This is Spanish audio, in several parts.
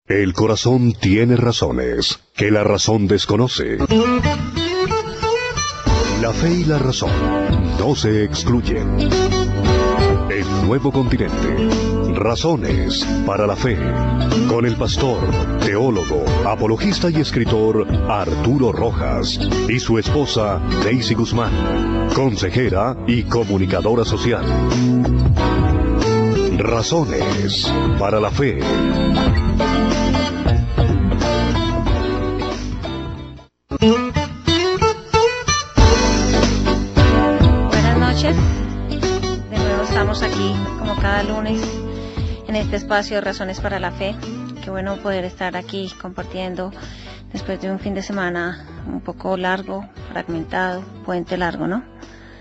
El corazón tiene razones que la razón desconoce. La fe y la razón no se excluyen. El nuevo continente. Razones para la fe. Con el pastor, teólogo, apologista y escritor Arturo Rojas y su esposa Daisy Guzmán, consejera y comunicadora social. Razones para la fe. Buenas noches, de nuevo estamos aquí como cada lunes en este espacio de Razones para la Fe. Qué bueno poder estar aquí compartiendo después de un fin de semana un poco largo, fragmentado, puente largo, ¿no?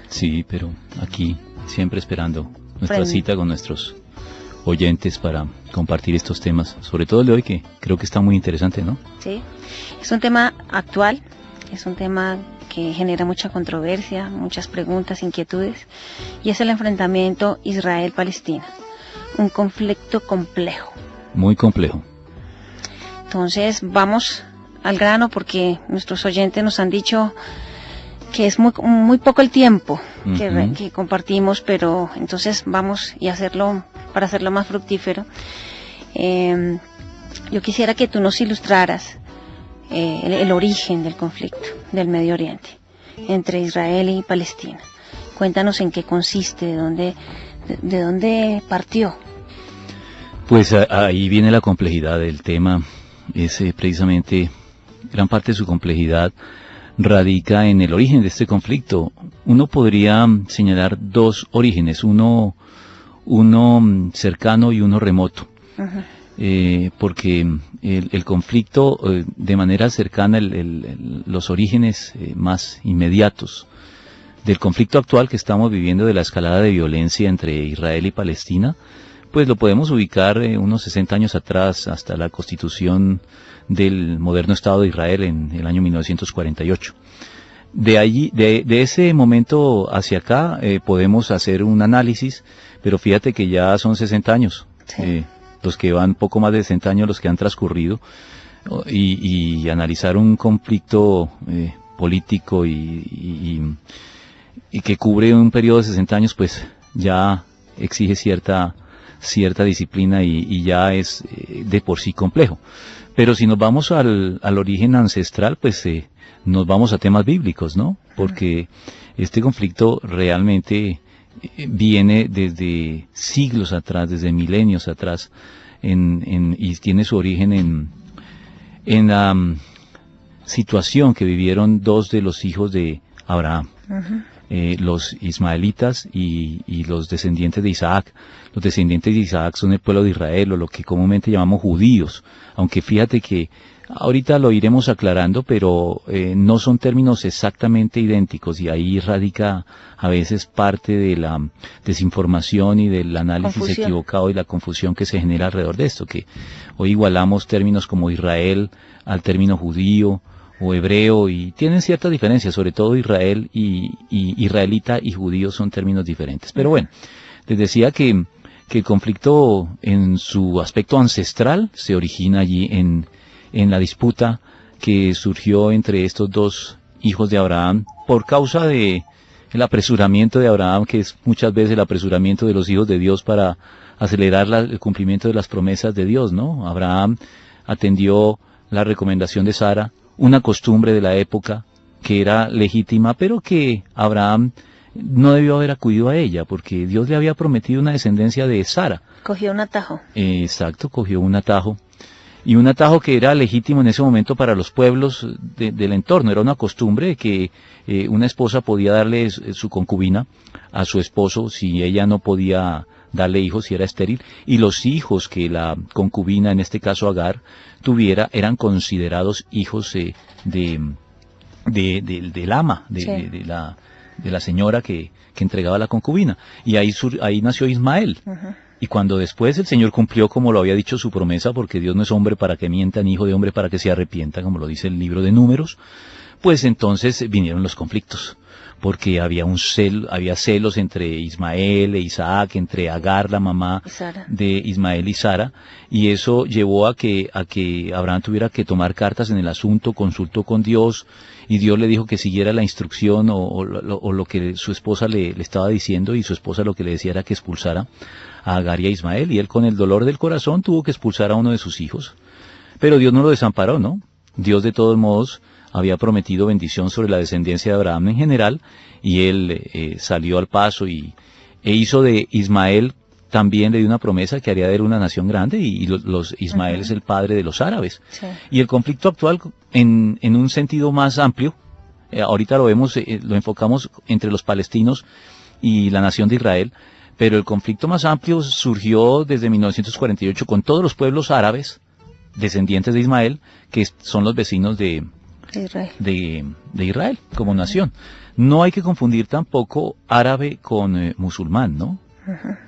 Sí, pero aquí siempre esperando nuestra cita con nuestros oyentes para compartir estos temas, sobre todo el de hoy, que creo que está muy interesante, ¿no? Sí, es un tema actual, es un tema que genera mucha controversia, muchas preguntas, inquietudes, y es el enfrentamiento Israel-Palestina, un conflicto complejo. Muy complejo. Entonces vamos al grano, porque nuestros oyentes nos han dicho que es muy poco el tiempo que compartimos, pero entonces vamos y hacerlo para hacerlo más fructífero. Yo quisiera que tú nos ilustraras el origen del conflicto del Medio Oriente entre Israel y Palestina. Cuéntanos en qué consiste, de dónde partió. Pues ahí viene la complejidad del tema. Es precisamente gran parte de su complejidad radica en el origen de este conflicto. Uno podría señalar dos orígenes, uno cercano y uno remoto. Porque el conflicto, de manera cercana, los orígenes más inmediatos del conflicto actual que estamos viviendo, de la escalada de violencia entre Israel y Palestina, pues lo podemos ubicar unos 60 años atrás, hasta la constitución del moderno Estado de Israel en el año 1948. De allí, de ese momento hacia acá, podemos hacer un análisis, pero fíjate que ya son 60 años. Sí. Los que van poco más de 60 años, los que han transcurrido, y analizar un conflicto político y que cubre un periodo de 60 años, pues ya exige cierta disciplina y ya es de por sí complejo. Pero si nos vamos al origen ancestral, pues nos vamos a temas bíblicos, ¿no? Porque este conflicto realmente viene desde siglos atrás, desde milenios atrás, y tiene su origen en la situación que vivieron dos de los hijos de Abraham, los ismaelitas y los descendientes de Isaac. Los descendientes de Isaac son el pueblo de Israel, o lo que comúnmente llamamos judíos, aunque fíjate que ahorita lo iremos aclarando, pero no son términos exactamente idénticos, y ahí radica a veces parte de la desinformación y del análisis equivocado y la confusión que se genera alrededor de esto, que hoy igualamos términos como Israel al término judío o hebreo, y tienen ciertas diferencias, sobre todo Israel y israelita y judío son términos diferentes. Pero bueno, les decía que el conflicto en su aspecto ancestral se origina allí en la disputa que surgió entre estos dos hijos de Abraham por causa de el apresuramiento de Abraham, que es muchas veces el apresuramiento de los hijos de Dios para acelerar el cumplimiento de las promesas de Dios, ¿no? Abraham atendió la recomendación de Sara, una costumbre de la época que era legítima, pero que Abraham no debió haber acudido a ella, porque Dios le había prometido una descendencia de Sara. Cogió un atajo. Exacto, cogió un atajo. Y un atajo que era legítimo en ese momento para los pueblos del entorno. Era una costumbre que una esposa podía darle su concubina a su esposo si ella no podía darle hijos, si era estéril, y los hijos que la concubina, en este caso Agar, tuviera, eran considerados hijos del ama, de la señora que entregaba la concubina. Y ahí nació Ismael. Y cuando después el Señor cumplió, como lo había dicho, su promesa, porque Dios no es hombre para que mienta, ni hijo de hombre para que se arrepienta, como lo dice el libro de Números, pues entonces vinieron los conflictos, porque había celos entre Ismael e Isaac, entre Agar, la mamá de Ismael y Sara, y eso llevó a que Abraham tuviera que tomar cartas en el asunto, consultó con Dios, y Dios le dijo que siguiera la instrucción o lo que su esposa le estaba diciendo, y su esposa lo que le decía era que expulsara a Agar y a Ismael, y él con el dolor del corazón tuvo que expulsar a uno de sus hijos. Pero Dios no lo desamparó, ¿no? Dios de todos modos había prometido bendición sobre la descendencia de Abraham en general, y él salió al paso e hizo de Ismael, también le dio una promesa que haría de él una nación grande, y Ismael es el padre de los árabes. Sí. Y el conflicto actual, en un sentido más amplio, ahorita lo vemos, lo enfocamos entre los palestinos y la nación de Israel, pero el conflicto más amplio surgió desde 1948 con todos los pueblos árabes, descendientes de Ismael, que son los vecinos de Israel como nación. No hay que confundir tampoco árabe con musulmán, ¿no?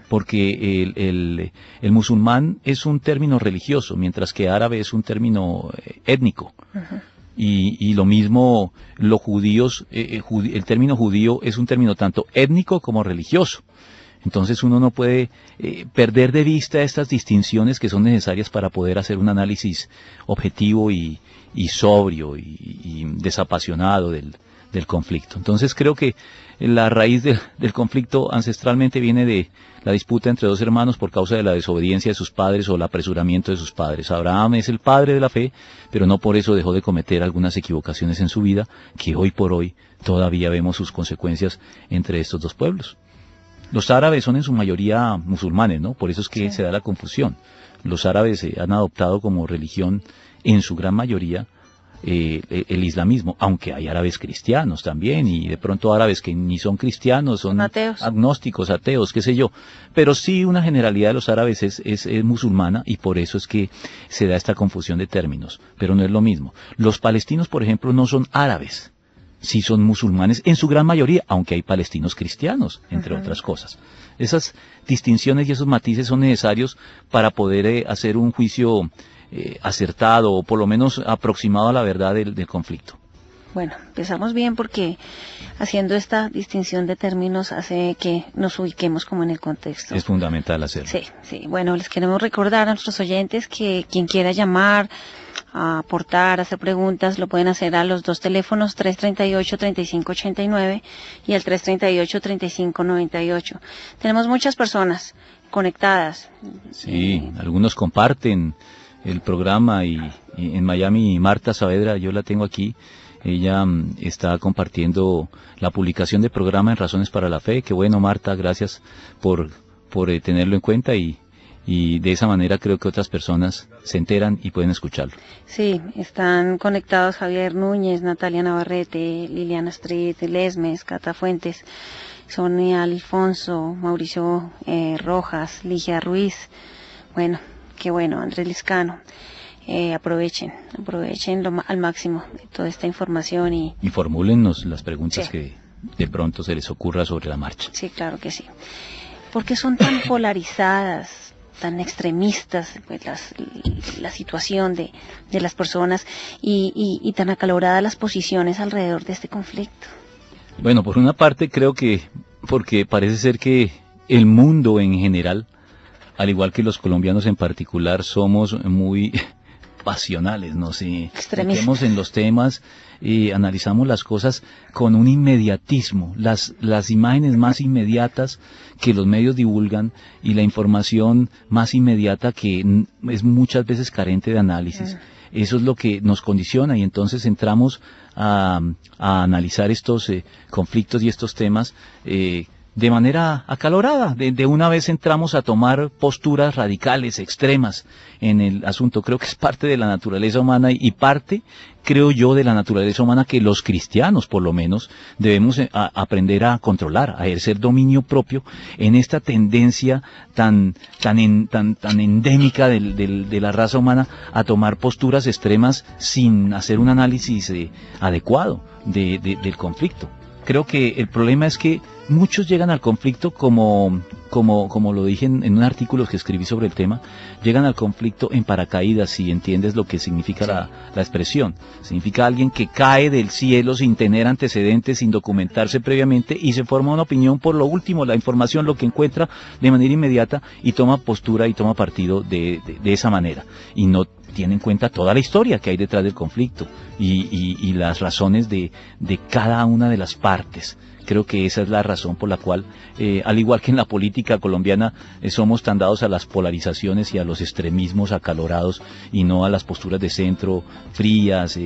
Porque el musulmán es un término religioso, mientras que árabe es un término étnico. Y lo mismo los judíos, el término judío es un término tanto étnico como religioso. Entonces uno no puede perder de vista estas distinciones que son necesarias para poder hacer un análisis objetivo y sobrio y desapasionado del conflicto. Entonces creo que la raíz del conflicto ancestralmente viene de la disputa entre dos hermanos por causa de la desobediencia de sus padres o el apresuramiento de sus padres. Abraham es el padre de la fe, pero no por eso dejó de cometer algunas equivocaciones en su vida, que hoy por hoy todavía vemos sus consecuencias entre estos dos pueblos. Los árabes son en su mayoría musulmanes, ¿no? Por eso es que se da la confusión. Los árabes han adoptado como religión, en su gran mayoría, el islamismo, aunque hay árabes cristianos también, y de pronto árabes que ni son cristianos, son ateos, agnósticos, ateos, qué sé yo. Pero sí, una generalidad de los árabes es musulmana, y por eso es que se da esta confusión de términos. Pero no es lo mismo. Los palestinos, por ejemplo, no son árabes. Sí son musulmanes en su gran mayoría, aunque hay palestinos cristianos, entre otras cosas. Esas distinciones y esos matices son necesarios para poder hacer un juicio acertado o por lo menos aproximado a la verdad del conflicto. Bueno, empezamos bien porque haciendo esta distinción de términos hace que nos ubiquemos como en el contexto. Es fundamental hacerlo. Sí. Bueno, les queremos recordar a nuestros oyentes que quien quiera llamar, a aportar, hacer preguntas, lo pueden hacer a los dos teléfonos 338-3589 y al 338-3598. Tenemos muchas personas conectadas. Sí, algunos comparten el programa y en Miami Marta Saavedra, yo la tengo aquí, ella está compartiendo la publicación del programa en Razones para la Fe. Qué bueno, Marta, gracias por tenerlo en cuenta y de esa manera creo que otras personas se enteran y pueden escucharlo. Sí, están conectados Javier Núñez, Natalia Navarrete, Liliana Street, Lesmes, Cata Fuentes, Sonia Alfonso, Mauricio Rojas, Ligia Ruiz. Bueno, qué bueno, Andrés Liscano. Aprovechen al máximo toda esta información y formúlennos las preguntas que de pronto se les ocurra sobre la marcha. Sí, claro que sí. ¿Por qué son tan polarizadas, tan extremistas pues, la situación de las personas y tan acaloradas las posiciones alrededor de este conflicto? Bueno, por una parte creo que porque parece ser que el mundo en general, al igual que los colombianos en particular, somos muy pasionales, nos metemos en los temas y analizamos las cosas con un inmediatismo, las imágenes más inmediatas que los medios divulgan y la información más inmediata que es muchas veces carente de análisis. Eso es lo que nos condiciona y entonces entramos a analizar estos conflictos y estos temas de manera acalorada. De una vez entramos a tomar posturas radicales, extremas en el asunto. Creo que es parte de la naturaleza humana y parte, creo yo, de la naturaleza humana que los cristianos, por lo menos, debemos aprender a controlar, a ejercer dominio propio en esta tendencia tan endémica de la raza humana a tomar posturas extremas sin hacer un análisis adecuado del conflicto. Creo que el problema es que muchos llegan al conflicto como lo dije en un artículo que escribí sobre el tema, llegan al conflicto en paracaídas, si entiendes lo que significa la expresión. Significa alguien que cae del cielo sin tener antecedentes, sin documentarse previamente y se forma una opinión por lo último, la información, lo que encuentra de manera inmediata y toma postura y toma partido de esa manera. Y no tiene en cuenta toda la historia que hay detrás del conflicto y las razones de cada una de las partes. Creo que esa es la razón por la cual, al igual que en la política colombiana, somos tan dados a las polarizaciones y a los extremismos acalorados y no a las posturas de centro, frías,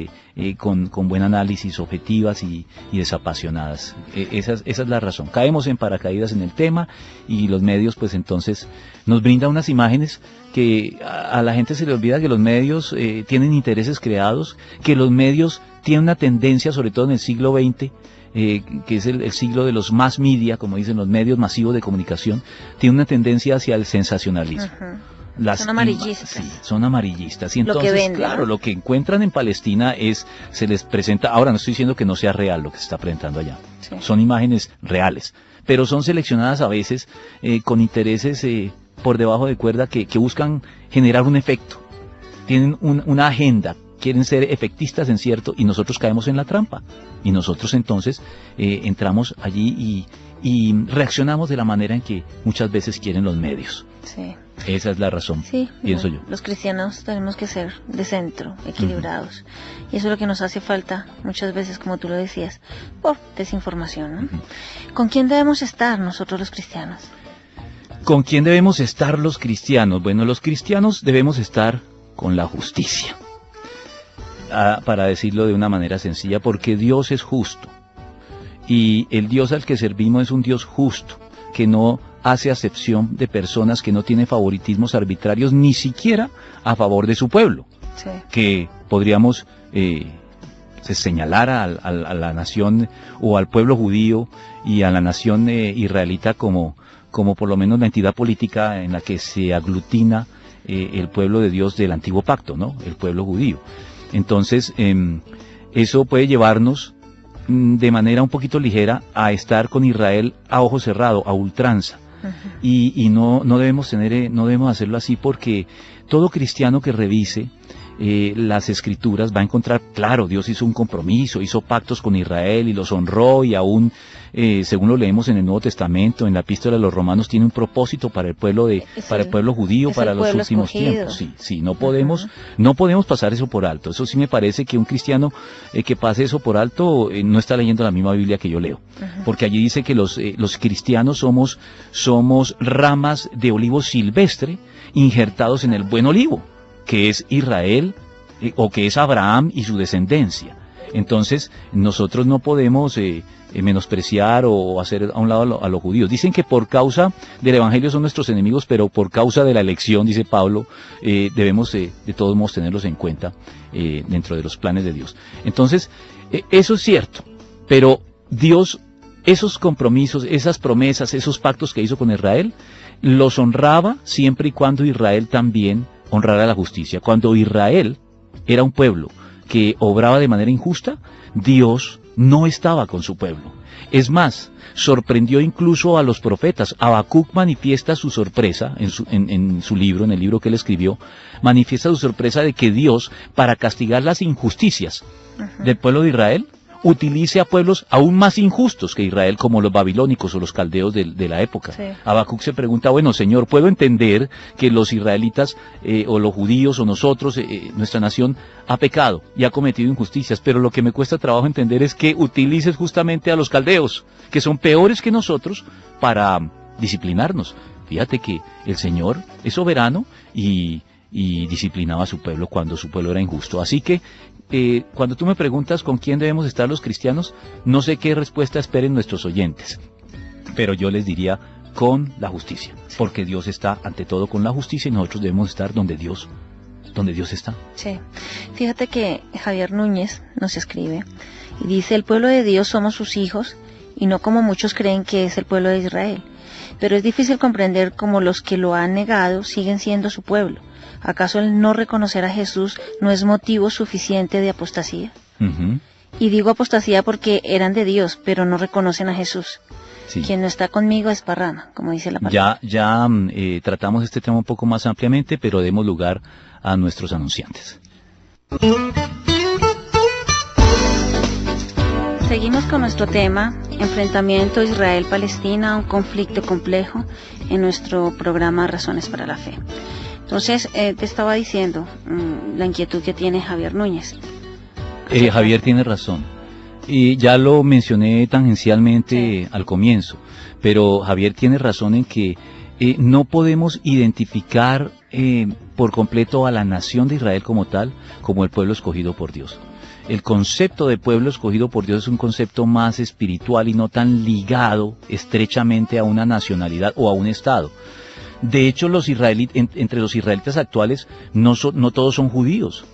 con buen análisis, objetivas y desapasionadas. Esa es la razón. Caemos en paracaídas en el tema y los medios pues entonces nos brindan unas imágenes que a la gente se le olvida que los medios tienen intereses creados, que los medios tienen una tendencia, sobre todo en el siglo XX, que es el siglo de los mass media, como dicen los medios masivos de comunicación, tiene una tendencia hacia el sensacionalismo. Son amarillistas. Sí, son amarillistas. Y entonces, claro, lo que encuentran en Palestina se les presenta, ahora no estoy diciendo que no sea real lo que se está presentando allá, son imágenes reales, pero son seleccionadas a veces con intereses por debajo de cuerda que buscan generar un efecto, tienen una agenda, quieren ser efectistas en cierto, y nosotros caemos en la trampa. Y nosotros entonces entramos allí y reaccionamos de la manera en que muchas veces quieren los medios. Sí. Esa es la razón, pienso yo. Los cristianos tenemos que ser de centro, equilibrados. Y eso es lo que nos hace falta muchas veces, como tú lo decías, por desinformación, ¿no? ¿Con quién debemos estar nosotros los cristianos? ¿Con quién debemos estar los cristianos? Bueno, los cristianos debemos estar con la justicia. Para decirlo de una manera sencilla, porque Dios es justo y el Dios al que servimos es un Dios justo, que no hace acepción de personas, que no tiene favoritismos arbitrarios ni siquiera a favor de su pueblo, que podríamos señalar a la nación o al pueblo judío y a la nación israelita como por lo menos la entidad política en la que se aglutina el pueblo de Dios del antiguo pacto, ¿no? El pueblo judío. Entonces, eso puede llevarnos de manera un poquito ligera a estar con Israel a ojo cerrado, a ultranza. Y no debemos hacerlo así, porque todo cristiano que revise las escrituras va a encontrar, claro, Dios hizo un compromiso, hizo pactos con Israel y los honró, y aún según lo leemos en el Nuevo Testamento, en la Epístola de los Romanos, tiene un propósito para el pueblo para el pueblo judío, para los últimos tiempos. Sí, no podemos pasar eso por alto. Eso sí me parece que un cristiano que pase eso por alto no está leyendo la misma Biblia que yo leo, porque allí dice que los cristianos somos ramas de olivo silvestre injertados en el buen olivo, que es Israel, o que es Abraham y su descendencia. Entonces, nosotros no podemos menospreciar o hacer a un lado a los judíos. Dicen que por causa del evangelio son nuestros enemigos, pero por causa de la elección, dice Pablo, debemos de todos modos tenerlos en cuenta dentro de los planes de Dios. Entonces, eso es cierto, pero Dios, esos compromisos, esas promesas, esos pactos que hizo con Israel, los honraba siempre y cuando Israel también honrara la justicia. Cuando Israel era un pueblo que obraba de manera injusta, Dios no estaba con su pueblo. Es más, sorprendió incluso a los profetas. Habacuc manifiesta su sorpresa en su libro, en el libro que él escribió, manifiesta su sorpresa de que Dios, para castigar las injusticias del pueblo de Israel, utilice a pueblos aún más injustos que Israel, como los babilónicos o los caldeos de la época. Habacuc se pregunta, bueno, Señor, puedo entender que los israelitas o los judíos o nosotros, nuestra nación, ha pecado y ha cometido injusticias, pero lo que me cuesta trabajo entender es que utilices justamente a los caldeos, que son peores que nosotros, para disciplinarnos. Fíjate que el Señor es soberano y disciplinaba a su pueblo cuando su pueblo era injusto. Así que cuando tú me preguntas con quién debemos estar los cristianos, no sé qué respuesta esperen nuestros oyentes, pero yo les diría con la justicia, porque Dios está ante todo con la justicia y nosotros debemos estar donde Dios está. Sí, fíjate que Javier Núñez nos escribe y dice: el pueblo de Dios somos sus hijos y no como muchos creen que es el pueblo de Israel, pero es difícil comprender cómo los que lo han negado siguen siendo su pueblo. ¿Acaso el no reconocer a Jesús no es motivo suficiente de apostasía? Y digo apostasía porque eran de Dios, pero no reconocen a Jesús. Sí. Quien no está conmigo es parrana, como dice la palabra. Ya tratamos este tema un poco más ampliamente, pero demos lugar a nuestros anunciantes. Seguimos con nuestro tema, enfrentamiento Israel-Palestina, un conflicto complejo, en nuestro programa Razones para la Fe. Entonces, te estaba diciendo la inquietud que tiene Javier Núñez. Javier tiene razón. Y ya lo mencioné tangencialmente al comienzo, pero Javier tiene razón en que no podemos identificar por completo a la nación de Israel como tal, como el pueblo escogido por Dios. El concepto de pueblo escogido por Dios es un concepto más espiritual y no tan ligado estrechamente a una nacionalidad o a un estado. De hecho, entre los israelitas actuales no todos son judíos.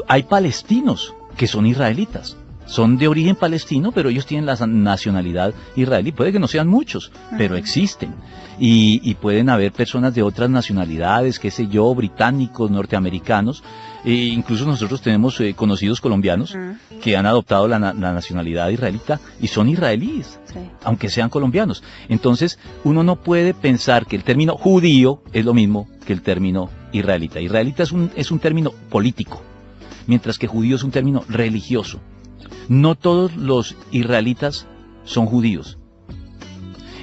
Hay palestinos que son israelitas. Son de origen palestino, pero ellos tienen la nacionalidad israelí. Puede que no sean muchos, pero existen. Y pueden haber personas de otras nacionalidades, qué sé yo, británicos, norteamericanos. Incluso nosotros tenemos conocidos colombianos que han adoptado la nacionalidad israelita y son israelíes, aunque sean colombianos. Entonces, uno no puede pensar que el término judío es lo mismo que el término israelita. Israelita es un término político, mientras que judío es un término religioso. No todos los israelitas son judíos.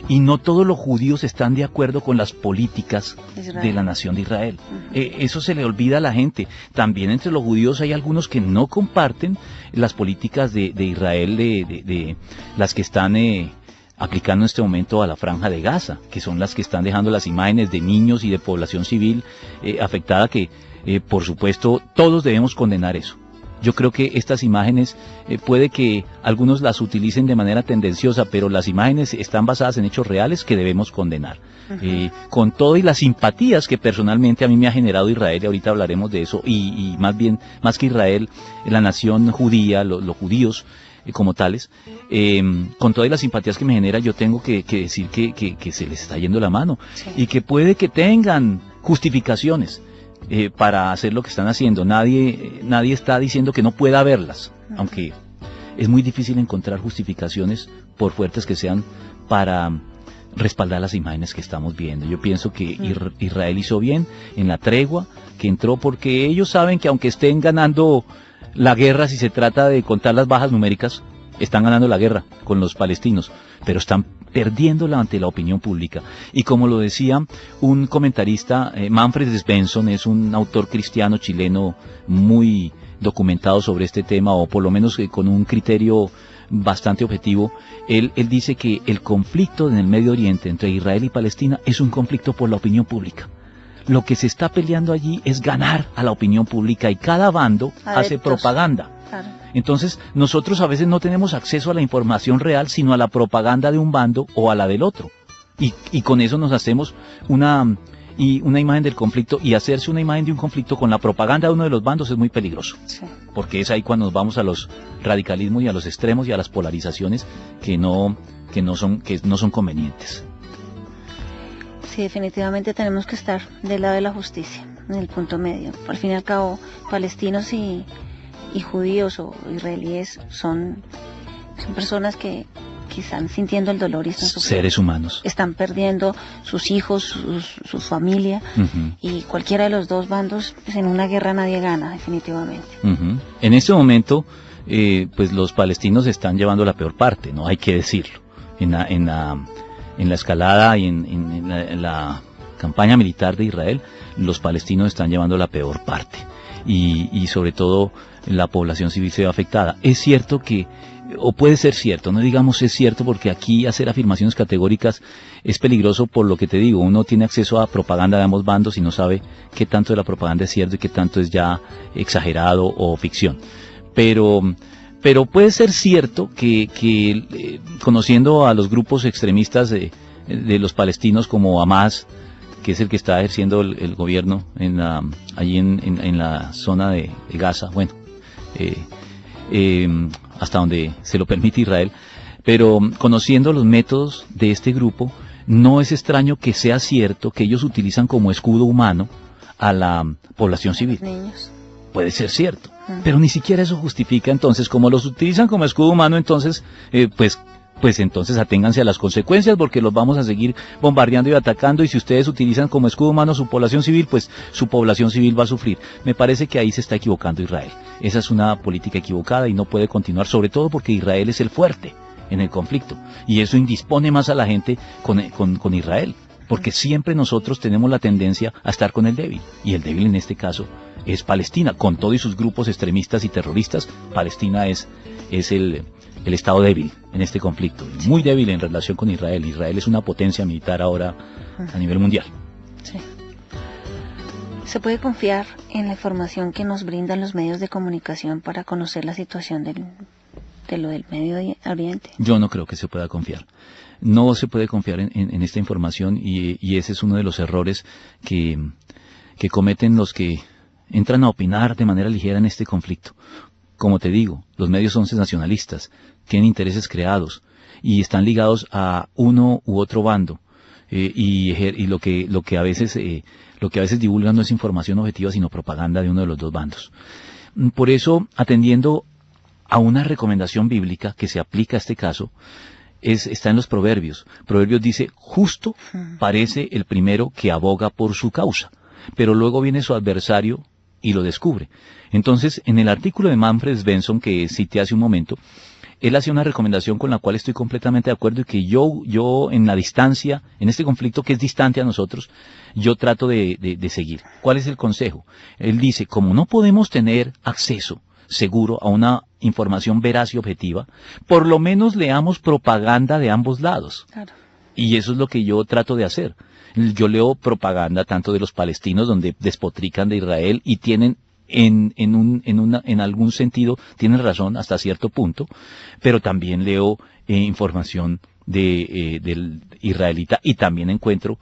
Y no todos los judíos están de acuerdo con las políticas de la nación de Israel. Eso se le olvida a la gente. También entre los judíos hay algunos que no comparten las políticas de Israel, de las que están aplicando en este momento a la Franja de Gaza, que son las que están dejando las imágenes de niños y de población civil afectada, que por supuesto todos debemos condenar eso. Yo creo que estas imágenes, puede que algunos las utilicen de manera tendenciosa, pero las imágenes están basadas en hechos reales que debemos condenar. Con todo y las simpatías que personalmente a mí me ha generado Israel, y ahorita hablaremos de eso, y más que Israel, la nación judía, los judíos como tales, con todas las simpatías que me genera, yo tengo que decir que se les está yendo la mano, y que puede que tengan justificaciones para hacer lo que están haciendo. Nadie está diciendo que no pueda haberlas, aunque es muy difícil encontrar justificaciones, por fuertes que sean, para respaldar las imágenes que estamos viendo. Yo pienso que Israel hizo bien en la tregua que entró, porque ellos saben que aunque estén ganando la guerra, si se trata de contar las bajas numéricas, están ganando la guerra con los palestinos, pero están perdiéndola ante la opinión pública. Y como lo decía un comentarista, Manfred Svensson es un autor cristiano chileno muy documentado sobre este tema, o por lo menos con un criterio bastante objetivo. Él dice que el conflicto en el Medio Oriente entre Israel y Palestina es un conflicto por la opinión pública. Lo que se está peleando allí es ganar a la opinión pública, y cada bando hace propaganda. Claro. Entonces, nosotros a veces no tenemos acceso a la información real, sino a la propaganda de un bando o a la del otro. Y con eso nos hacemos una imagen del conflicto, y hacerse una imagen de un conflicto con la propaganda de uno de los bandos es muy peligroso. Sí. Porque es ahí cuando nos vamos a los radicalismos y a los extremos y a las polarizaciones que no son convenientes. Sí, definitivamente tenemos que estar del lado de la justicia, en el punto medio. Al fin y al cabo, palestinos y judíos o israelíes son personas que están sintiendo el dolor y están sufriendo. Seres humanos. Están perdiendo sus hijos, su familia, y cualquiera de los dos bandos, pues en una guerra nadie gana, definitivamente. En este momento, pues los palestinos están llevando la peor parte, ¿no? Hay que decirlo. En la escalada y en la campaña militar de Israel, los palestinos están llevando la peor parte. Y sobre todo la población civil se ve afectada. Es cierto que, o puede ser cierto, no digamos es cierto, porque aquí hacer afirmaciones categóricas es peligroso, por lo que te digo, uno tiene acceso a propaganda de ambos bandos y no sabe qué tanto de la propaganda es cierto y qué tanto es ya exagerado o ficción. Pero puede ser cierto que conociendo a los grupos extremistas de los palestinos, como Hamas, que es el que está ejerciendo el gobierno allí en la zona de Gaza, bueno, hasta donde se lo permite Israel, pero conociendo los métodos de este grupo, no es extraño que sea cierto que ellos utilizan como escudo humano a la población civil. Niños. puede ser cierto, pero ni siquiera eso justifica. Entonces, como los utilizan como escudo humano, entonces, pues entonces aténganse a las consecuencias, porque los vamos a seguir bombardeando y atacando, y si ustedes utilizan como escudo humano su población civil, pues su población civil va a sufrir. Me parece que ahí se está equivocando Israel. Esa es una política equivocada y no puede continuar, sobre todo porque Israel es el fuerte en el conflicto, y eso indispone más a la gente con Israel, porque siempre nosotros tenemos la tendencia a estar con el débil, y el débil en este caso es Palestina, con todos sus grupos extremistas y terroristas. Palestina es el estado débil en este conflicto, muy débil en relación con Israel. Israel es una potencia militar ahora a nivel mundial. Sí. ¿Se puede confiar en la información que nos brindan los medios de comunicación para conocer la situación de lo del Medio Oriente? Yo no creo que se pueda confiar. No se puede confiar en esta información, y ese es uno de los errores que cometen los que entran a opinar de manera ligera en este conflicto. Como te digo, los medios son sensacionalistas, tienen intereses creados y están ligados a uno u otro bando, y lo que a veces divulgan no es información objetiva, sino propaganda de uno de los dos bandos. Por eso, atendiendo a una recomendación bíblica que se aplica a este caso, está en los Proverbios. Proverbios dice: justo parece el primero que aboga por su causa, pero luego viene su adversario y lo descubre. Entonces, en el artículo de Manfred Svensson que cité hace un momento, él hace una recomendación con la cual estoy completamente de acuerdo, y que yo en la distancia, en este conflicto que es distante a nosotros, yo trato de seguir. ¿Cuál es el consejo? Él dice: como no podemos tener acceso seguro a una información veraz y objetiva, por lo menos leamos propaganda de ambos lados. Claro. Y eso es lo que yo trato de hacer. Yo leo propaganda tanto de los palestinos, donde despotrican de Israel y tienen en algún sentido tienen razón hasta cierto punto, pero también leo información del israelita, y también encuentro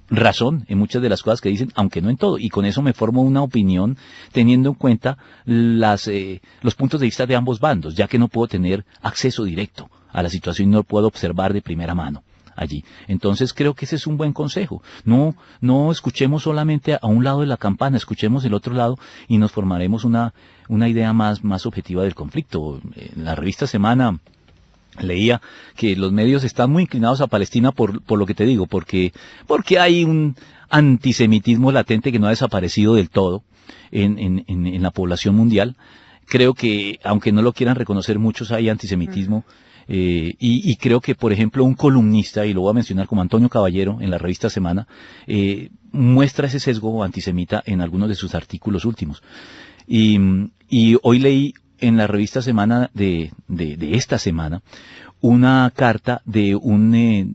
razón en muchas de las cosas que dicen, aunque no en todo, y con eso me formo una opinión teniendo en cuenta los puntos de vista de ambos bandos, ya que no puedo tener acceso directo a la situación y no puedo observar de primera mano allí. Entonces creo que ese es un buen consejo. No escuchemos solamente a un lado de la campana, escuchemos el otro lado y nos formaremos una idea más objetiva del conflicto. En la revista Semana leía que los medios están muy inclinados a Palestina por lo que te digo, porque hay un antisemitismo latente que no ha desaparecido del todo en la población mundial. Creo que, aunque no lo quieran reconocer muchos, hay antisemitismo. Y creo que, por ejemplo, un columnista, y lo voy a mencionar como Antonio Caballero en la revista Semana, muestra ese sesgo antisemita en algunos de sus artículos últimos. Y hoy leí en la revista Semana de esta semana una carta de un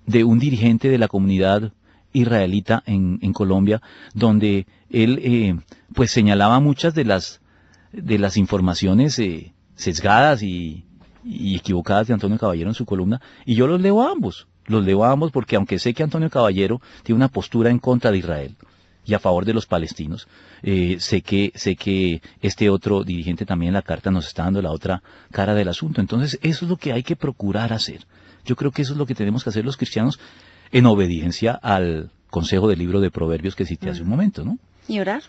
dirigente de la comunidad israelita en Colombia, donde él pues señalaba muchas de las informaciones sesgadas y equivocadas de Antonio Caballero en su columna, y yo los leo a ambos porque aunque sé que Antonio Caballero tiene una postura en contra de Israel y a favor de los palestinos, sé que este otro dirigente también en la carta nos está dando la otra cara del asunto. Entonces eso es lo que hay que procurar hacer. Yo creo que eso es lo que tenemos que hacer los cristianos, en obediencia al consejo del libro de Proverbios que cité hace un momento, ¿no? Y orar.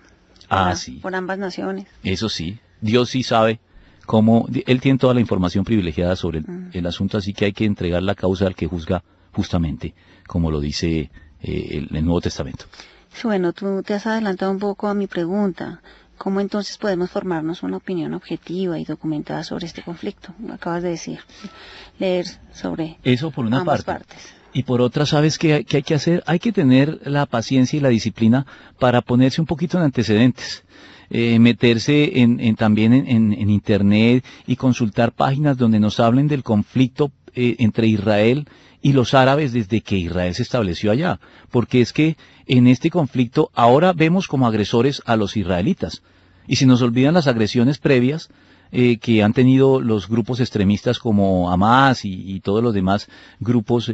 Sí. Por ambas naciones. Eso sí, Dios sí sabe cómo, Él tiene toda la información privilegiada sobre el asunto, así que hay que entregar la causa al que juzga justamente, como lo dice el Nuevo Testamento. Bueno, tú te has adelantado un poco a mi pregunta. ¿Cómo entonces podemos formarnos una opinión objetiva y documentada sobre este conflicto? Acabas de decir, leer sobre eso por una ambas parte. partes. Y por otra, ¿sabes qué hay que hacer? Hay que tener la paciencia y la disciplina para ponerse un poquito en antecedentes. Meterse también en Internet y consultar páginas donde nos hablen del conflicto entre Israel y los árabes desde que Israel se estableció allá. Porque es que en este conflicto ahora vemos como agresores a los israelitas. Y si nos olvidan las agresiones previas que han tenido los grupos extremistas como Hamas y todos los demás grupos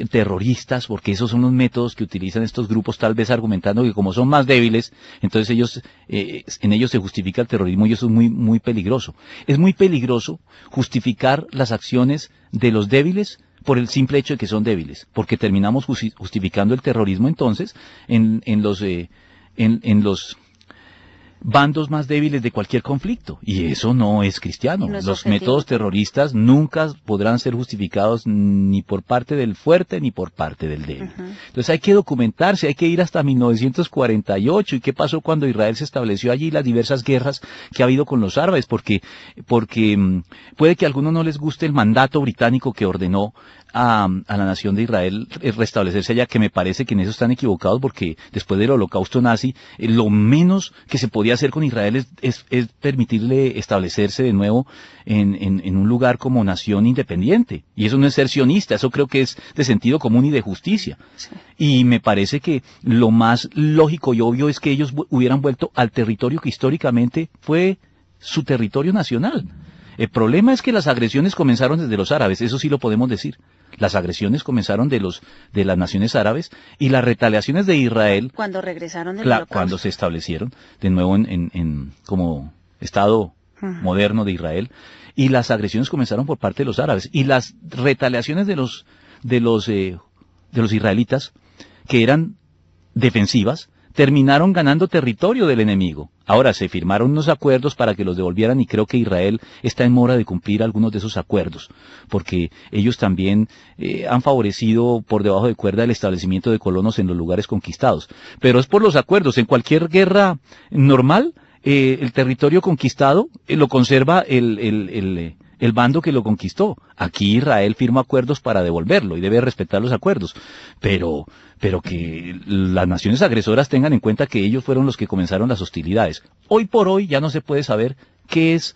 terroristas, porque esos son los métodos que utilizan estos grupos, tal vez argumentando que como son más débiles, entonces en ellos se justifica el terrorismo, y eso es muy, muy peligroso. Es muy peligroso justificar las acciones de los débiles por el simple hecho de que son débiles, porque terminamos justificando el terrorismo entonces en los bandos más débiles de cualquier conflicto, y eso no es cristiano. Los métodos terroristas nunca podrán ser justificados ni por parte del fuerte ni por parte del débil. Entonces hay que documentarse, hay que ir hasta 1948 y qué pasó cuando Israel se estableció allí, las diversas guerras que ha habido con los árabes, porque puede que a algunos no les guste el mandato británico que ordenó a la nación de Israel restablecerse allá, que me parece que en eso están equivocados, porque después del holocausto nazi, lo menos que se podía hacer con Israel es permitirle establecerse de nuevo en un lugar como nación independiente, y eso no es ser sionista, eso creo que es de sentido común y de justicia. Sí. Y me parece que lo más lógico y obvio es que ellos hubieran vuelto al territorio que históricamente fue su territorio nacional. El problema es que las agresiones comenzaron desde los árabes, eso sí lo podemos decir. Las agresiones comenzaron de las naciones árabes, y las retaliaciones de Israel cuando regresaron del holocausto, cuando se establecieron de nuevo en como Estado moderno de Israel, y las agresiones comenzaron por parte de los árabes, y las retaliaciones de los israelitas, que eran defensivas, terminaron ganando territorio del enemigo. Ahora se firmaron unos acuerdos para que los devolvieran, y creo que Israel está en mora de cumplir algunos de esos acuerdos, porque ellos también han favorecido por debajo de cuerda el establecimiento de colonos en los lugares conquistados. Pero es por los acuerdos. En cualquier guerra normal, el territorio conquistado lo conserva el bando que lo conquistó. Aquí Israel firma acuerdos para devolverlo y debe respetar los acuerdos, pero que las naciones agresoras tengan en cuenta que ellos fueron los que comenzaron las hostilidades. Hoy por hoy ya no se puede saber qué es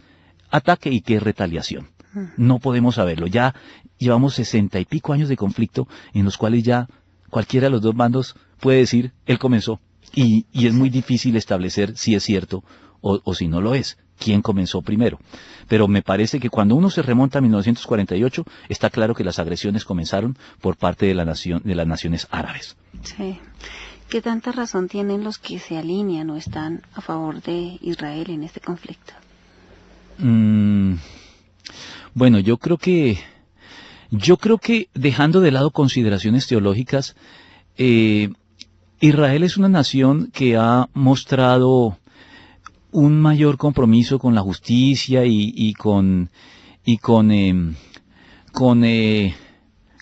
ataque y qué es retaliación. No podemos saberlo. Ya llevamos 60 y pico años de conflicto en los cuales ya cualquiera de los dos bandos puede decir, él comenzó. Y es muy difícil establecer si es cierto o si no lo es. ¿Quién comenzó primero? Pero me parece que cuando uno se remonta a 1948, está claro que las agresiones comenzaron por parte de las naciones árabes. Sí. ¿Qué tanta razón tienen los que se alinean o están a favor de Israel en este conflicto? Bueno, yo creo que dejando de lado consideraciones teológicas, Israel es una nación que ha mostrado un mayor compromiso con la justicia y con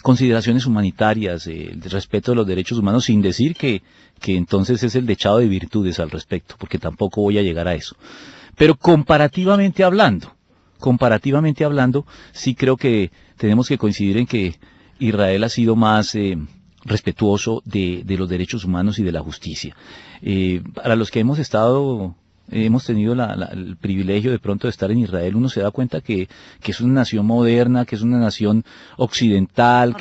consideraciones humanitarias, el respeto de los derechos humanos, sin decir que entonces es el dechado de virtudes al respecto, porque tampoco voy a llegar a eso. Pero comparativamente hablando, sí creo que tenemos que coincidir en que Israel ha sido más respetuoso de los derechos humanos y de la justicia. Para los que hemos tenido el privilegio de pronto de estar en Israel, uno se da cuenta que es una nación moderna, que es una nación occidental,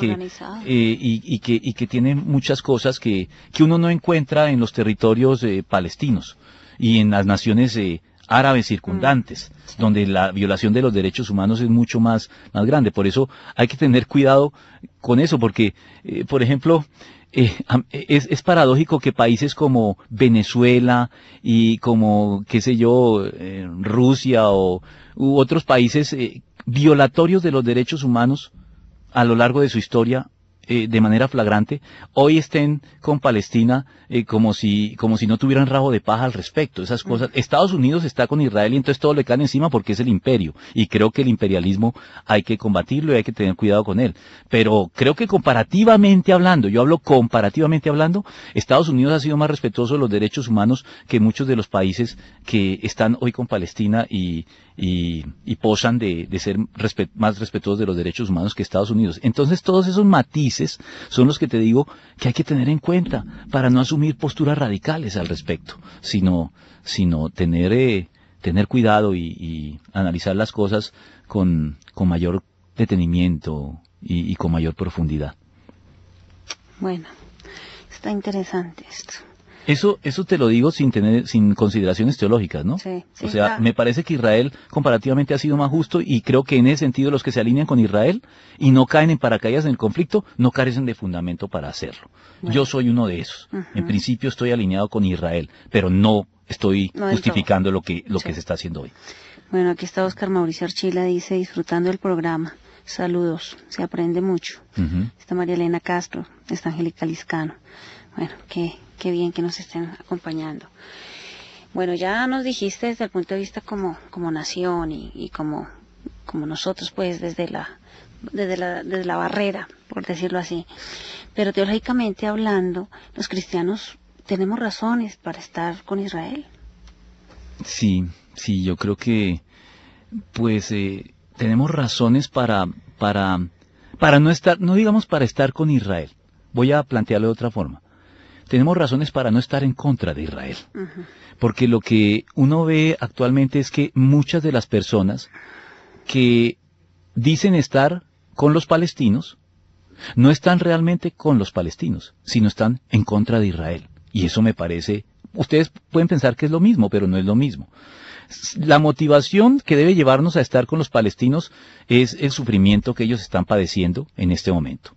y que tiene muchas cosas que uno no encuentra en los territorios palestinos y en las naciones árabes circundantes, donde la violación de los derechos humanos es mucho más grande. Por eso hay que tener cuidado con eso, porque, por ejemplo, es paradójico que países como Venezuela y como, qué sé yo, Rusia u otros países violatorios de los derechos humanos a lo largo de su historia, de manera flagrante, hoy estén con Palestina como si no tuvieran rabo de paja al respecto. Esas cosas. Estados Unidos está con Israel y entonces todo le cae encima porque es el imperio, y creo que el imperialismo hay que combatirlo y hay que tener cuidado con él. Pero creo que comparativamente hablando, yo hablo comparativamente hablando, Estados Unidos ha sido más respetuoso de los derechos humanos que muchos de los países que están hoy con Palestina y posan de ser más respetuosos de los derechos humanos que Estados Unidos. Entonces todos esos matices son los que te digo que hay que tener en cuenta para no asumir posturas radicales al respecto, sino tener cuidado y analizar las cosas con mayor detenimiento y con mayor profundidad. Bueno, está interesante esto. Eso te lo digo sin consideraciones teológicas, ¿no? Sí, o sea, claro. Me parece que Israel comparativamente ha sido más justo, y creo que en ese sentido los que se alinean con Israel y no caen en paracaídas en el conflicto, no carecen de fundamento para hacerlo. Bueno. Yo soy uno de esos. En principio estoy alineado con Israel, pero no estoy justificando lo que se está haciendo hoy. Bueno, aquí está Oscar Mauricio Archila, dice, disfrutando del programa. Saludos, se aprende mucho. Está María Elena Castro, está Angélica Liscano. Bueno, qué bien que nos estén acompañando. Bueno, ya nos dijiste desde el punto de vista como nación y como nosotros, pues, desde la barrera, por decirlo así. Pero teológicamente hablando, los cristianos tenemos razones para estar con Israel. Sí, yo creo que, pues, tenemos razones para no estar, no digamos para estar con Israel. Voy a plantearlo de otra forma. Tenemos razones para no estar en contra de Israel. Uh-huh. Porque lo que uno ve actualmente es que muchas de las personas que dicen estar con los palestinos no están realmente con los palestinos, sino están en contra de Israel. Y eso me parece, ustedes pueden pensar que es lo mismo, pero no es lo mismo. La motivación que debe llevarnos a estar con los palestinos es el sufrimiento que ellos están padeciendo en este momento.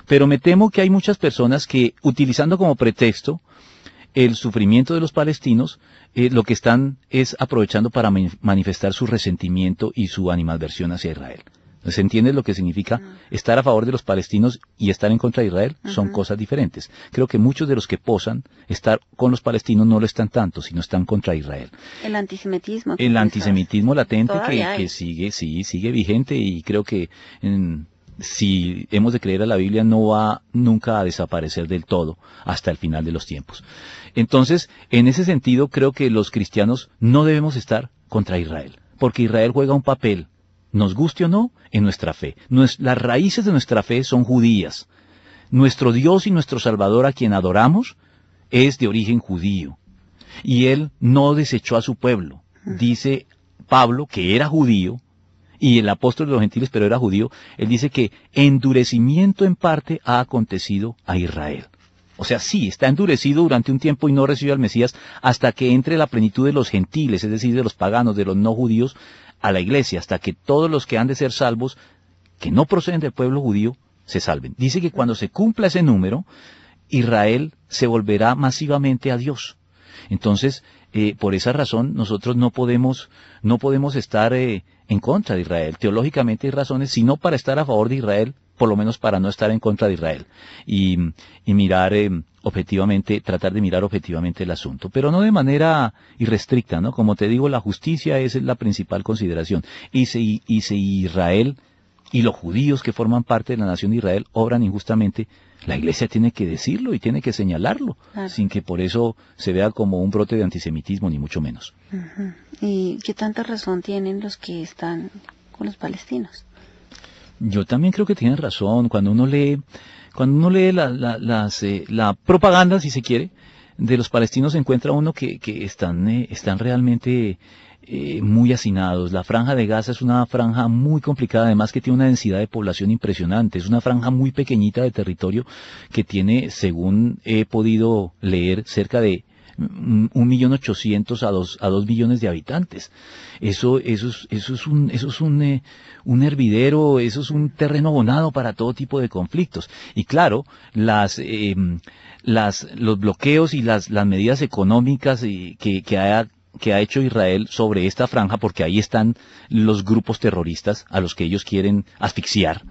Pero me temo que hay muchas personas que, utilizando como pretexto el sufrimiento de los palestinos, lo que están es aprovechando para manifestar su resentimiento y su animadversión hacia Israel. ¿Se entiende lo que significa estar a favor de los palestinos y estar en contra de Israel? Son cosas diferentes. Creo que muchos de los que posan estar con los palestinos no lo están tanto, sino están contra Israel. El antisemitismo. El antisemitismo latente que sigue vigente, y creo que si hemos de creer a la Biblia no va nunca a desaparecer del todo hasta el final de los tiempos. Entonces, en ese sentido, creo que los cristianos no debemos estar contra Israel, porque Israel juega un papel, nos guste o no, en nuestra fe. Las raíces de nuestra fe son judías. Nuestro Dios y nuestro Salvador, a quien adoramos, es de origen judío. Y Él no desechó a su pueblo. Dice Pablo, que era judío, y el apóstol de los gentiles, pero era judío, él dice que endurecimiento en parte ha acontecido a Israel. O sea, sí, está endurecido durante un tiempo y no recibe al Mesías hasta que entre la plenitud de los gentiles, es decir, de los paganos, de los no judíos, a la iglesia, hasta que todos los que han de ser salvos, que no proceden del pueblo judío, se salven. Dice que cuando se cumpla ese número, Israel se volverá masivamente a Dios. Entonces, por esa razón, nosotros no podemos estar en contra de Israel. Teológicamente hay razones, sino para estar a favor de Israel, por lo menos para no estar en contra de Israel. Y mirar objetivamente, tratar de mirar objetivamente el asunto, pero no de manera irrestricta, ¿no? Como te digo, la justicia es la principal consideración. Y si Israel y los judíos que forman parte de la nación de Israel obran injustamente, la iglesia tiene que decirlo y tiene que señalarlo, sin que por eso se vea como un brote de antisemitismo, ni mucho menos. Uh-huh. ¿Y qué tanta razón tienen los que están con los palestinos? Yo también creo que tienen razón. Cuando uno lee la propaganda, si se quiere, de los palestinos, se encuentra uno que están realmente muy hacinados. La franja de Gaza es una franja muy complicada, además que tiene una densidad de población impresionante. Es una franja muy pequeñita de territorio que tiene, según he podido leer, cerca de 1.800.000 a 2 millones de habitantes. Eso es un hervidero, eso es un terreno abonado para todo tipo de conflictos. Y claro, los bloqueos y las medidas económicas que ha hecho Israel sobre esta franja, porque ahí están los grupos terroristas a los que ellos quieren asfixiar,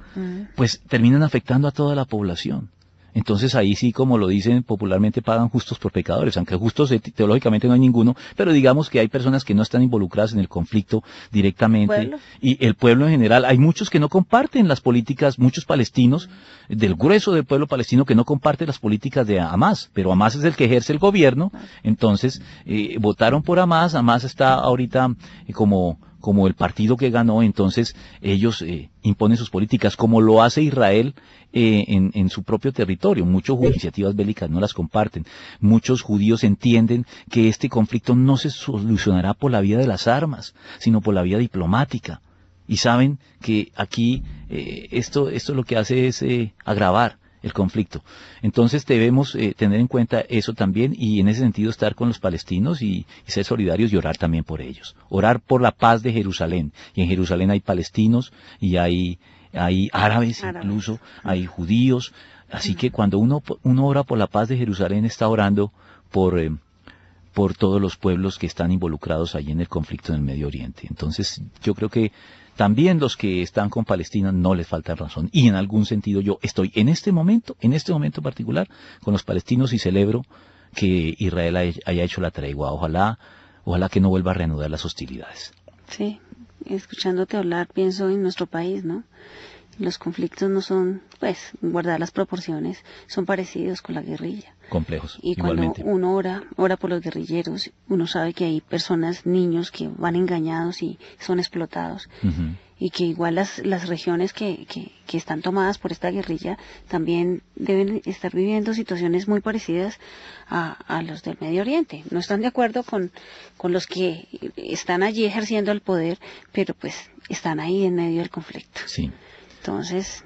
pues terminan afectando a toda la población. Entonces ahí sí, como lo dicen popularmente, pagan justos por pecadores, aunque justos teológicamente no hay ninguno, pero digamos que hay personas que no están involucradas en el conflicto directamente, y el pueblo en general, hay muchos que no comparten las políticas, muchos palestinos, del grueso del pueblo palestino, que no comparte las políticas de Hamás, pero Hamás es el que ejerce el gobierno. Entonces votaron por Hamás está ahorita como el partido que ganó, entonces ellos imponen sus políticas, como lo hace Israel en su propio territorio. Muchas iniciativas bélicas no las comparten. Muchos judíos entienden que este conflicto no se solucionará por la vía de las armas, sino por la vía diplomática. Y saben que aquí esto lo que hace es agravar el conflicto. Entonces debemos tener en cuenta eso también, y en ese sentido estar con los palestinos y ser solidarios y orar también por ellos. Orar por la paz de Jerusalén. Y en Jerusalén hay palestinos y hay árabes incluso, hay judíos. Así que cuando uno ora por la paz de Jerusalén, está orando por todos los pueblos que están involucrados allí en el conflicto en el Medio Oriente. Entonces yo creo que también los que están con Palestina no les falta razón. Y en algún sentido yo estoy en este momento particular, con los palestinos, y celebro que Israel haya hecho la tregua. Ojalá ojalá que no vuelva a reanudar las hostilidades. Sí, escuchándote hablar pienso en nuestro país, ¿no? Los conflictos no son, pues, guardar las proporciones, son parecidos con la guerrilla. Complejos, y igualmente. Cuando uno ora por los guerrilleros, uno sabe que hay personas, niños que van engañados y son explotados. Uh-huh. Y que igual las regiones que están tomadas por esta guerrilla también deben estar viviendo situaciones muy parecidas a los del Medio Oriente. No están de acuerdo con los que están allí ejerciendo el poder, pero pues están ahí en medio del conflicto. Sí. Entonces,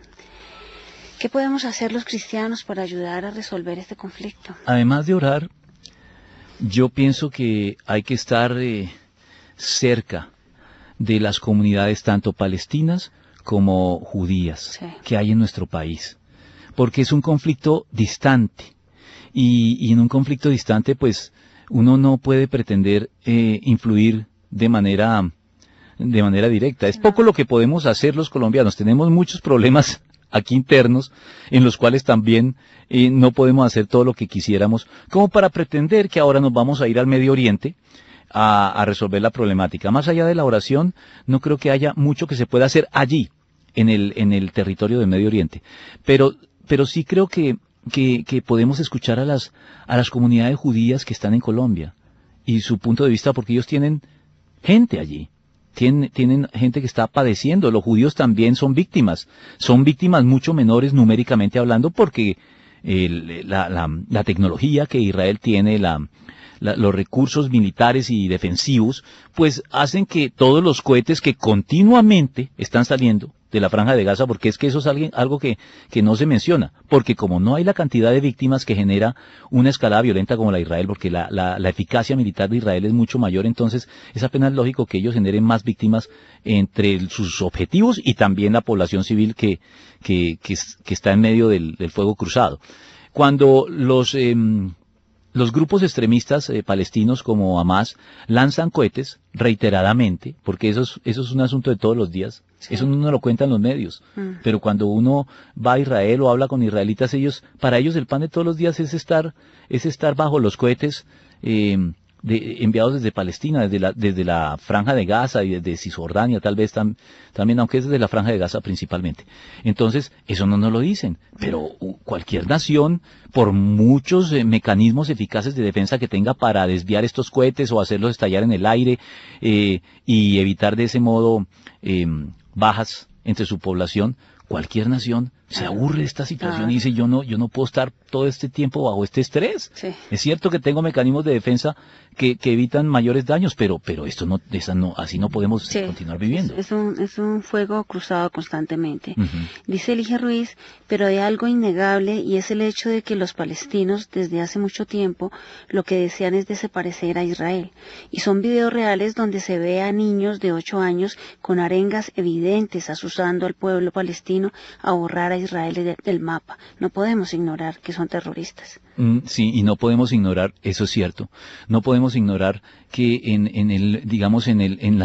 ¿qué podemos hacer los cristianos para ayudar a resolver este conflicto? Además de orar, yo pienso que hay que estar cerca de las comunidades tanto palestinas como judías que hay en nuestro país, porque es un conflicto distante y en un conflicto distante pues uno no puede pretender influir de manera directa. Es poco lo que podemos hacer los colombianos. Tenemos muchos problemas aquí internos en los cuales también no podemos hacer todo lo que quisiéramos como para pretender que ahora nos vamos a ir al Medio Oriente a resolver la problemática. Más allá de la oración, no creo que haya mucho que se pueda hacer allí, en el territorio del Medio Oriente. Pero sí creo que podemos escuchar a las comunidades judías que están en Colombia y su punto de vista, porque ellos tienen gente allí. Tienen gente que está padeciendo. Los judíos también son víctimas mucho menores numéricamente hablando, porque la tecnología que Israel tiene, los recursos militares y defensivos, pues hacen que todos los cohetes que continuamente están saliendo de la Franja de Gaza, porque es que eso es algo que no se menciona, porque como no hay la cantidad de víctimas que genera una escalada violenta como la de Israel, porque la eficacia militar de Israel es mucho mayor, entonces es apenas lógico que ellos generen más víctimas entre sus objetivos y también la población civil que está en medio del fuego cruzado. Cuando los grupos extremistas palestinos como Hamas lanzan cohetes reiteradamente, porque eso es un asunto de todos los días, sí. Eso no lo cuentan los medios, pero cuando uno va a Israel o habla con israelitas, para ellos el pan de todos los días es estar bajo los cohetes enviados desde Palestina, desde la Franja de Gaza y desde Cisjordania, tal vez también, aunque es desde la Franja de Gaza principalmente. Entonces, eso no nos lo dicen, pero cualquier nación, por muchos mecanismos eficaces de defensa que tenga para desviar estos cohetes o hacerlos estallar en el aire y evitar de ese modo bajas entre su población, cualquier nación se aburre de esta situación y dice, yo no puedo estar todo este tiempo bajo este estrés. Sí. Es cierto que tengo mecanismos de defensa que evitan mayores daños, pero esto así no podemos continuar viviendo. Es un fuego cruzado constantemente. Uh-huh. Dice Elige Ruiz, pero hay algo innegable y es el hecho de que los palestinos desde hace mucho tiempo lo que desean es desaparecer a Israel. Y son videos reales donde se ve a niños de 8 años con arengas evidentes asusando al pueblo palestino a borrar a Israel del mapa. No podemos ignorar que son terroristas. Sí, y no podemos ignorar, eso es cierto, no podemos ignorar que en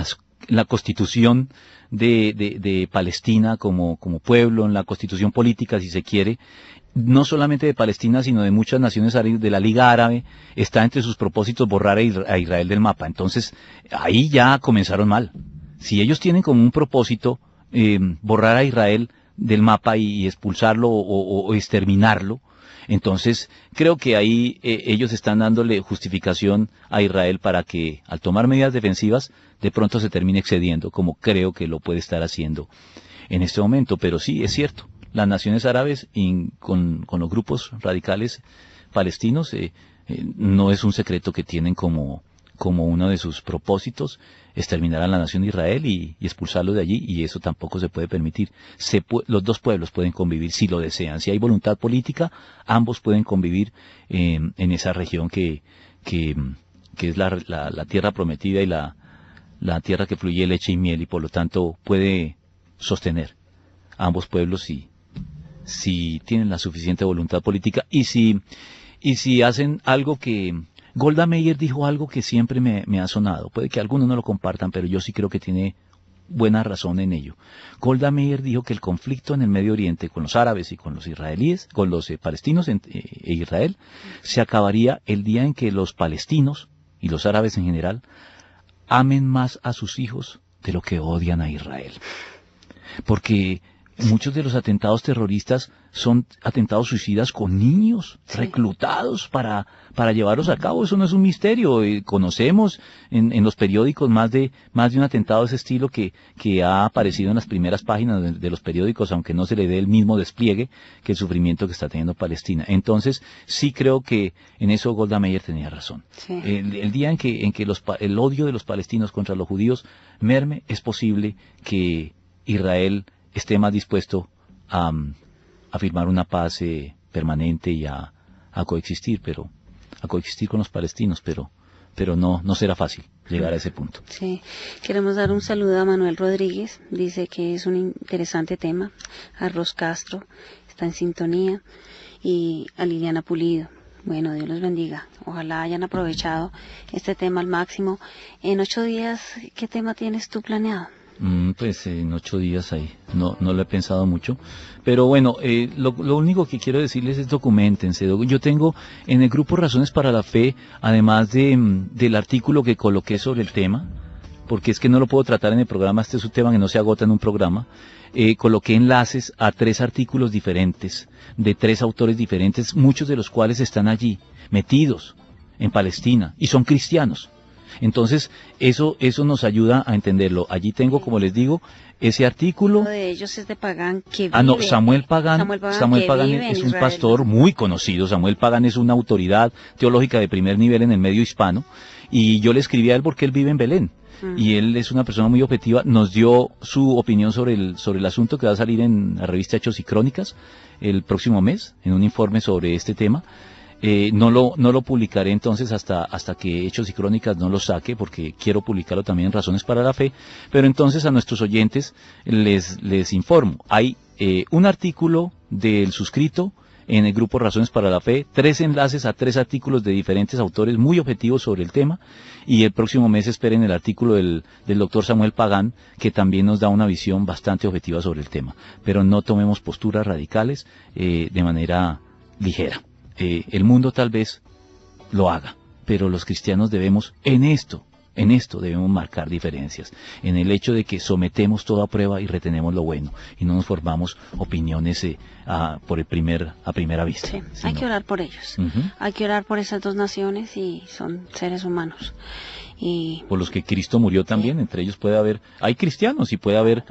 la constitución de Palestina como pueblo, en la constitución política, si se quiere, no solamente de Palestina, sino de muchas naciones de la Liga Árabe, está entre sus propósitos borrar a Israel del mapa. Entonces, ahí ya comenzaron mal. Si ellos tienen como un propósito borrar a Israel del mapa y expulsarlo o exterminarlo, entonces creo que ahí ellos están dándole justificación a Israel para que al tomar medidas defensivas de pronto se termine excediendo, como creo que lo puede estar haciendo en este momento. Pero sí, es cierto, las naciones árabes con los grupos radicales palestinos no es un secreto que tienen como uno de sus propósitos exterminar a la nación de Israel y expulsarlo de allí, y eso tampoco se puede permitir. Los dos pueblos pueden convivir si lo desean. Si hay voluntad política, ambos pueden convivir en esa región que es la tierra prometida y la tierra que fluye leche y miel, y por lo tanto puede sostener a ambos pueblos si tienen la suficiente voluntad política y si hacen algo que... Golda Meir dijo algo que siempre me ha sonado. Puede que algunos no lo compartan, pero yo sí creo que tiene buena razón en ello. Golda Meir dijo que el conflicto en el Medio Oriente con los árabes y con los israelíes, con los palestinos e Israel, se acabaría el día en que los palestinos y los árabes en general, amen más a sus hijos de lo que odian a Israel. Porque muchos de los atentados terroristas son atentados suicidas con niños reclutados para llevarlos a cabo. Eso no es un misterio. Conocemos en los periódicos más de un atentado de ese estilo que ha aparecido en las primeras páginas de los periódicos, aunque no se le dé el mismo despliegue que el sufrimiento que está teniendo Palestina. Entonces, sí creo que en eso Golda Meir tenía razón. Sí. El día en que el odio de los palestinos contra los judíos merme, es posible que Israel esté más dispuesto a firmar una paz permanente y a coexistir con los palestinos, pero no será fácil llegar a ese punto. Sí, queremos dar un saludo a Manuel Rodríguez, dice que es un interesante tema, a Ros Castro, está en sintonía, y a Liliana Pulido. Bueno, Dios los bendiga, ojalá hayan aprovechado este tema al máximo. En 8 días, ¿qué tema tienes tú planeado? Pues en 8 días ahí, no lo he pensado mucho, pero bueno, lo único que quiero decirles es documentense. Yo tengo en el grupo Razones para la Fe, además del artículo que coloqué sobre el tema, porque es que no lo puedo tratar en el programa, este es un tema que no se agota en un programa, coloqué enlaces a 3 artículos diferentes, de 3 autores diferentes, muchos de los cuales están allí, metidos en Palestina, y son cristianos. Entonces, eso nos ayuda a entenderlo. Allí tengo, como les digo, ese artículo. Uno de ellos es de Pagán, que vive. No, Samuel Pagán es un pastor muy conocido. Samuel Pagán es una autoridad teológica de primer nivel en el medio hispano. Y yo le escribí a él porque él vive en Belén. Y él es una persona muy objetiva. Nos dio su opinión sobre el asunto que va a salir en la revista Hechos y Crónicas el próximo mes, en un informe sobre este tema. No lo publicaré entonces hasta que Hechos y Crónicas no lo saque, porque quiero publicarlo también en Razones para la Fe. Pero entonces a nuestros oyentes les informo. Hay un artículo del suscrito en el grupo Razones para la Fe, 3 enlaces a 3 artículos de diferentes autores muy objetivos sobre el tema, y el próximo mes esperen el artículo del doctor Samuel Pagán, que también nos da una visión bastante objetiva sobre el tema. Pero no tomemos posturas radicales de manera ligera. El mundo tal vez lo haga, pero los cristianos debemos en esto debemos marcar diferencias, en el hecho de que sometemos toda prueba y retenemos lo bueno, y no nos formamos opiniones a primera vista. Sí, hay que orar por ellos, hay que orar por esas 2 naciones, y son seres humanos. Y por los que Cristo murió también, entre ellos hay cristianos y puede haber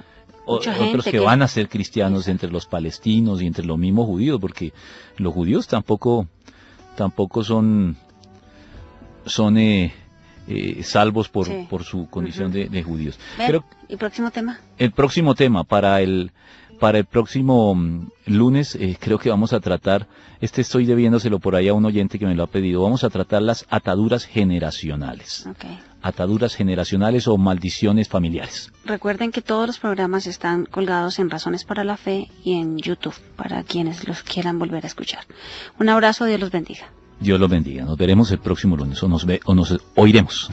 otros que van a ser cristianos entre los palestinos y entre los mismos judíos, porque los judíos tampoco son salvos por su condición de judíos. Pero ¿y próximo tema? El próximo tema para el próximo lunes creo que vamos a tratar, estoy debiéndoselo por ahí a un oyente que me lo ha pedido, vamos a tratar las ataduras generacionales. Okay. Ataduras generacionales o maldiciones familiares. Recuerden que todos los programas están colgados en Razones para la Fe y en YouTube, para quienes los quieran volver a escuchar. Un abrazo, Dios los bendiga. Dios los bendiga. Nos veremos el próximo lunes, o nos oiremos.